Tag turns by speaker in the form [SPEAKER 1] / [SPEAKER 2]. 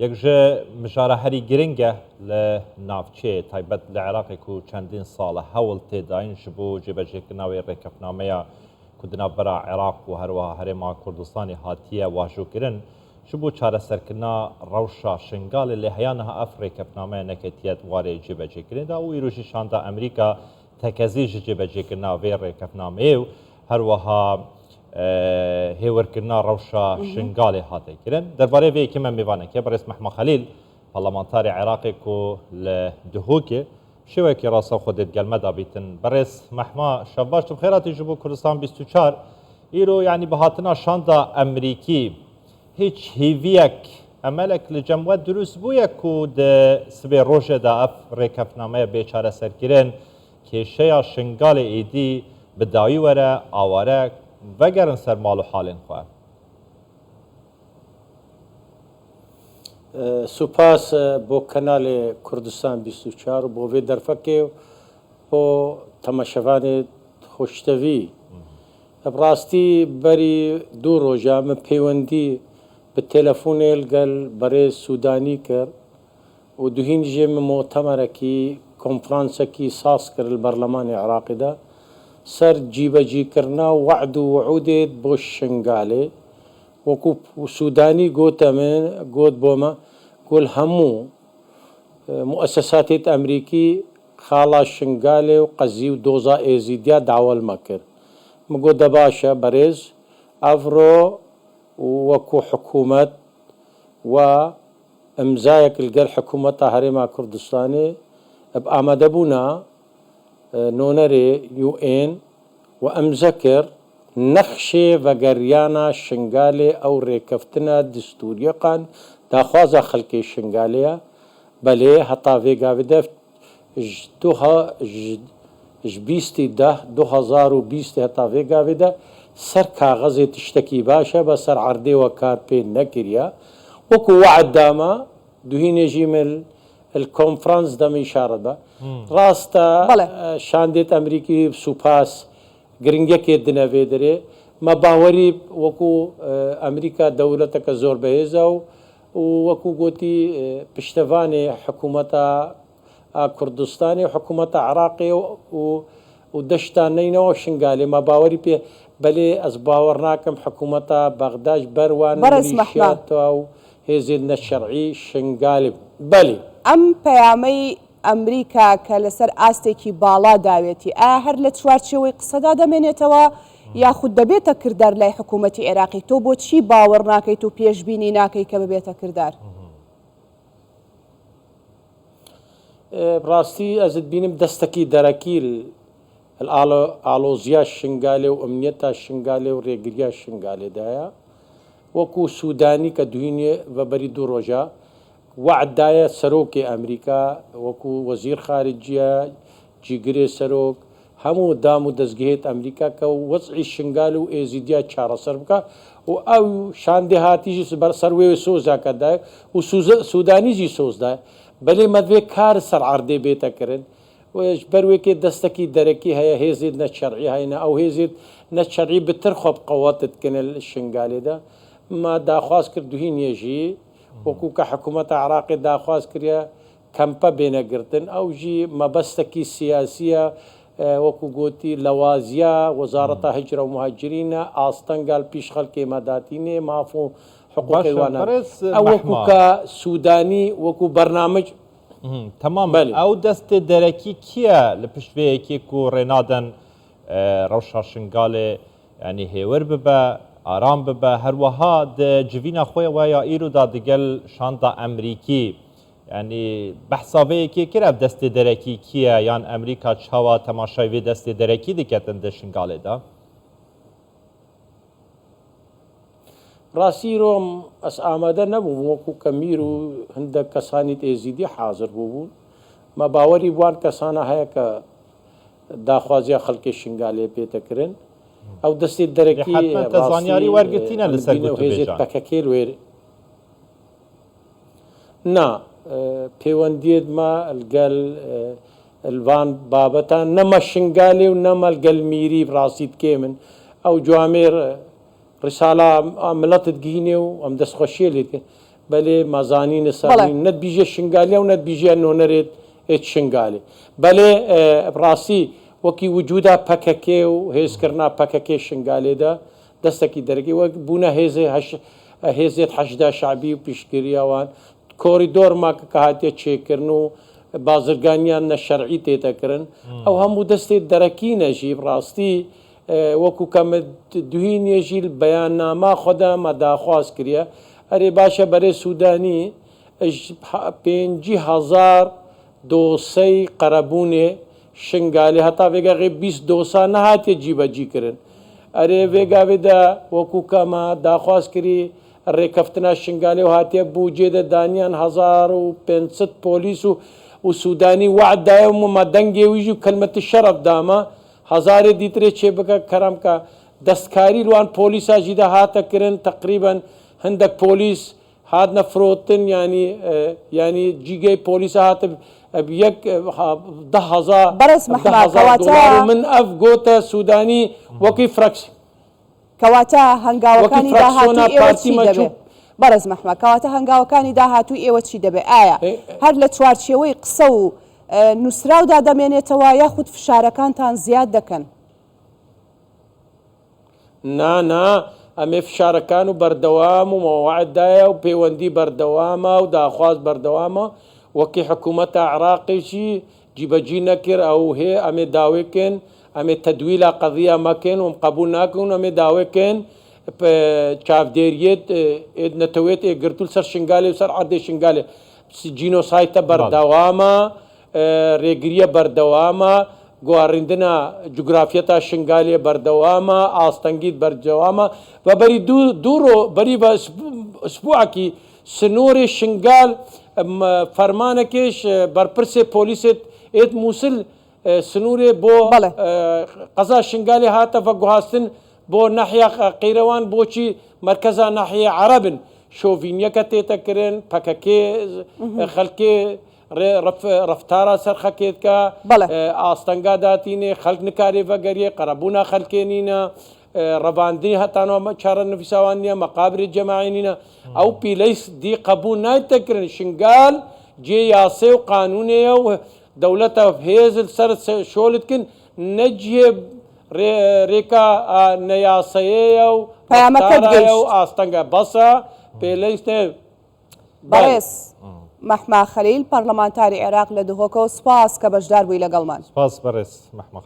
[SPEAKER 1] یەکژە مژارە هەری گرنگە لە ناوچێ تایبەت لە عێراقێک و چەندین ساڵە هەوڵ تێداین ji بۆ جێبەجێکردنەوەی ڕێکەفنامەیە ku di navbera Iraq û herwiha Herêma Kurdistanê hatiye wajûkirin ji bo çareserkirina rewşa şingalê lê heya niha ev rêkefnameya neketiye warê cêbecêkirin da û îro jî şanda Emerîka tekezî ji cêbecêkirina vê rêkefnameyê û herwiha hêwirkirina rewşa şingalê hate kirin. Derbarê vê yekî me mêvaneke Berêz Mehmed Xelîl parlamenterê Iraqê ku li Duhokê شوێکی ڕاستە خودت گەلمە دابیتن بەڕێز مەحما شەو باش بخێراتی ji بۆ کوردستان 24 ئیرۆ یعنی بەهاتنا شاندا ئەمریکی هیچ هیڤیەک ئەمەلێک لە جەموە دروست بوویە ku di sibê rojê de ev rêkefnameya bêçareserkirin kêşeya şingalê êdî bi dawî were aware vegerin ser mal û halên xwe.
[SPEAKER 2] سوپاس بۆ کەناڵێ کوردستان 24 بۆ vê derfekê بۆ تەماشەوانê خۆشتەوی ڕاستی بەری دوو ڕۆژە من پەیوەندی bi تێلەفۆنê لەگەل بەڕێز سوودانی کرد و دوهینجێ من مۆتەمەرێکی کۆنفرانسێکی ساز کرد لە بەرلەمانی عێراقیدا سەر جیبەجیکردنا وعد و وعودێت بۆ شنگالێ وەکو سوودانی گوتە من گوت بۆمە گوت هەموو مؤسساتێت ئەمریکی خاڵا شنگالێ و قەزی و دۆزا ئێزیدیا داوەلمە کرد مگۆ دەباشە بەڕێز ئەڤڕۆ وەکو حکوومەت و ئەمزایەک لەگەل حکوومەتە هەرێما کوردستانê ئامادەبوونا نۆنەرێ UN و ئەمزە کرد نەخشێ vegeriana şingalê ew rêkeftina distûriyekan daxwaza xelkê şingalê ye belê heta vêgavê de ji bîstî deh 2020 heta vêgavê de ser kaxezê tiştekî baş e be ser erdê we kar pê nekiriye wekû weዕd dama duhînê jî min konferans de min îşaret be rast e şandêt Emerîkî sûpas گرنگەکێ دنەوێ دەرێ مە باوەری وەکو ئەمریکا دەوڵەتەکە زۆر بەهێزە و وەکو گوتی پشتەوانێ حکوومەتە کوردستانی حکوومەتە عێراقی و دەشتان نینەوە شنگالێ مە باوەری پێ بەلێ ئەس باوەڕ ناکەم حکوومەتە بەغداش بەروان میلیشیاتەوە و هێزێت نەشەرعی شنگالێ بەلێ
[SPEAKER 3] ئەم پەیامەی ئەمریکا کە لەسەر ئاستێکی باڵا داوێتی ئایا هەر لە چوارچێوەی قسەدا دەمێنێتەوە یاخود دەبێتە کردار لای حکوومەتی عێراقی تۆ بۆچی باوەڕ ناکەیت و پێشبینی ناکەی کە ببێتە کردار
[SPEAKER 2] ڕاستی ئەزت بینم دەستەکی دەرەکی ئالۆزیا شنگالێ و ئەمنیەتە شنگالێ و ڕێگریە شنگالێدایە وەکو سوودانی کە دوینێ بەبەری دوو ڕۆژە وعددایە سەرۆکی ئەمریکا وەکو وەزیر خارجیە جیگرێ سەرۆک هەموو دام و دەستگەهێت ئەمریکا کە وەزعی شنگال و ئێزیدیا چارەسەر بکە و ئەو شاندێ هاتیژی بەر سەر وێ سۆزاکەدای و سوودانیژی سۆزدای بەلێ مەدوێ کار سەر عەردێ بێتەکردن وش بەروێکێ دەستەکی دەرەکی هەیە هێزێت نەچەرعی هەینە ئەو هێزێت نەچەرعی بتر خۆب قەوەتتکردن لە شنگالێدا ما داخواست کرد دوهینێژی وەکو کە حکوومەتە عێراقی داخواست کردە کەمپە بێنەگرتن ئەو ژی مەبەستێکی سیاسیە وەکو گوتی لەوازیە وەزارەتە هیجرە و مهاجرینە ئاستەنگال پیش خەڵکێ مەداتینێ ماف و حقوقیوانە ئەو وەکو کە سوودانی وەکو بەرنامج
[SPEAKER 1] تەمام ئەو دەستێ دەرەکی کییە لە پشتوەیەکێک و ڕێنادەن ڕەوشا شنگالێ ینی هێور ببە ئارام ببە هەروەها جڤینە خۆی وایە ئیرۆدا دەگەل شاندا ئەمریکی ینی بەحسابەیەکی کرا دەستێ دەرەکی کییە یان ئەمریکا چاوە تەماشای وێ دەستێ دەرەکی دەکەتن دە شنگالێدا
[SPEAKER 2] ڕاستی ڕۆم ئەس ئامادە نەبوو وەکو کە میر و هەندێک کەسانی ئێزیدی حاضر بوو مە باوەری بوان کەسانە هەیە کە داخوازیە خەڵکی شنگالێ پێتەکردن ئەو دەستی دەرەکی
[SPEAKER 1] زانیاری وەرگرتینە لەسەر
[SPEAKER 2] پەکەکێر وێر نا پەیوەندیتمە لەگەل ئەلڤان بابەتان نەمە شنگالێ و نەمە لەگەل میری ڕاستیت کێ من ئەو جوامێر ڕساڵە ملەتت گینێ و ئەم دەستخۆشیە لێت بەلێ مەزانینە ساڵی نەتبیژە شنگالە و نەتبیژە نۆنەرێت هێت شنگالێ بەلێ ڕاستی وەکی وجودا پەکەکێ و هێزکردنا پەکەکێ شنگالێدا دەستێکی دەرەکی وەک بوونە هێزێت حەشدا شعبی و پیشگیریاوان کۆریدۆرماکە کە هاتیە چێکردن و بازرگانیان نەشەرعی تێتەکردن ئەو هەموو دەستێت دەرەکی نەژی ڕاستی وەکو کەمە دوهی نێژیل بەیاننامە خۆدامە داخواست کردە ئەرێ باشە بەرێ سوودانی 5,000 دۆسەی قەرەبوونێ شنگالێ هەتا vێگاغێ 20 دۆسا نەهاتێ جیبەجیکردن ئەرێ vێگاوێدا وەکو کەمە داخواست کردی ڕێکەفتنا شنگالێ و هاتیە بوو جێدە دانیان 1500 پۆلیس و سوودانی وعددایە ومە دەنگێویژی و کەلمەتی شەرف دامە هزارێ دیترێ چێ بکە کەرەمکە دەستکاری لوان پۆلیساژیدا هاتەکردن تقریبان هەندێک پۆلیس هاتنە فرۆتن ینی جیگەی پۆلیسە هاتە یەک 10,000 من ئەف گۆتە سوودانی وەکی فرەکس
[SPEAKER 3] کەواتە هەنگاوەکانی داهاتوو ئێوە چی دەبێت بەڕێز مەحمە کەواتە هەنگاوەکانی داهاتوو ئێوە چی دەبێت ئایا هەر لە چوارچێوەی قسە و نووسراودا دەمێنێتەوە یاخود فشارەکانتان زیاد دەکەن
[SPEAKER 2] نا ئەمێ فشارەکان و بەردەوام و مەواعددایە و پەیوەندی بەردەوامە و داخواست بەردەوامە وەکی حکوومەتە عراقیشی جیبەجی نەکرد ئەو هەیە ئەمێ داوێکن ئەمێ تەدویلا قەضیە مەکەن و قبول ناکەون ئەمێ داوێکن چاودێریت نەتەوێت ئێگرتول سەر شنگالێ و سەر عەردێ شنگالێ جینۆسایتە بەردەوامە ڕێگریە بەردەوامە گواڕیندنە جوگرافیەتا شنگالێ بەردەوامە ئاستەنگیت بەردەوامە و بەری دوورۆ بەری بە ئسبوعکی سنووری شنگال فەرمانەکەش بەرپرسێ پۆلیسێت ئێت مووسل سنوورێ بۆ قەزا شنگالێ هاتە بە گوهاستن بۆ نەحیا قەیرەوان بۆچی مرکزە نەحیە عەرەبن شۆڤینیەکە تێتەکردن پەکەکێ خەڵکێ ڕفتارە سەرخەکێتکە ئاستەنگا داتینێ خەڵک نکارێ بەگەریە قەرەبوونا خەلکێنینە ڕەباندنی هەتانەوە چارە نوویساوان نیە مەقابری جەماعینینە ئەو پیلەی دی قبول نایتەکردن شنگال جێ یاسێ و قانونەیە و دەوڵەتە هێزت سەر شۆلتکن نەجێ ڕێکا نەیاسەیە و و ئاستەنگە بەسە پێلەیستێ
[SPEAKER 3] بەڕێز مەحما خەلیل پەرلەمانتاری عێراق لە دهۆکەوە سپاس کە بەشدار بووی لەگەڵمان
[SPEAKER 1] سپاس بەڕێز مەحمە